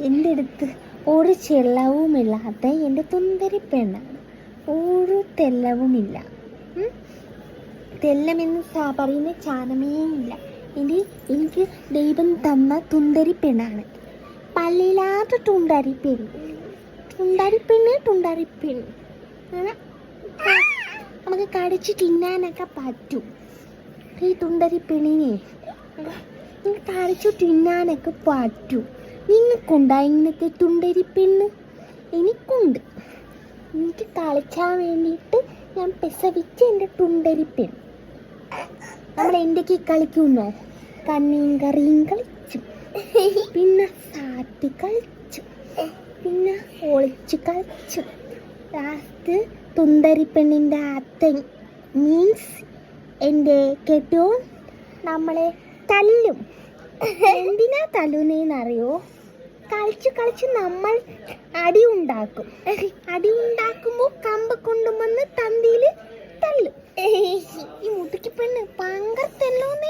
എൻ്റെ അടുത്ത് ഒരു ചെല്ലവുമില്ലാത്ത എൻ്റെ തുന്തരി പെണ്ണാണ്. ഒരു തെല്ലവുമില്ല. തെല്ലമെന്ന് പറയുന്ന ചാനമേ ഇല്ല. എനിക്ക് ദൈവം തന്ന തുന്തരി പെണ്ണാണ്. പല്ലില്ലാത്ത തുണ്ടരിപ്പെണ്ണ്. നമുക്ക് കടിച്ച് തിന്നാനൊക്കെ പറ്റും. ഈ തുണ്ടരിപ്പെണ്ണിനെ കടിച്ചു തിന്നാനൊക്കെ പറ്റും. നിങ്ങൾക്കുണ്ടായി ഇങ്ങനത്തെ തുണ്ടരിപ്പെണ്ണ്? എനിക്കുണ്ട്. എനിക്ക് കളിച്ചാൻ വേണ്ടിയിട്ട് ഞാൻ പ്രസവിച്ച എൻ്റെ തുണ്ടരിപ്പെണ്ണ്. നമ്മൾ എന്തൊക്കെ കളിക്കുന്നോ? കണ്ണിയും കറിയും കളിച്ചു, പിന്നെ സാറ്റ് കളിച്ചു, പിന്നെ ഒളിച്ച് കളിച്ചു. ലാസ്റ്റ് തുണ്ടരിപ്പെണ്ണിൻ്റെ അത്തൻ മീൻസ് എൻ്റെ കെട്ടിയോൻ നമ്മളെ തല്ലും. എന്തിനാ തല്ലുന്നതെന്നറിയോ? കളിച്ച് നമ്മൾ അടി ഉണ്ടാക്കുമ്പോൾ കമ്പ് കൊണ്ടുവന്ന് തന്തിയിൽ തല്ലും. ഈ മുതുക്കി പെണ്ണ് പങ്കർ തല്ലോന്നേ.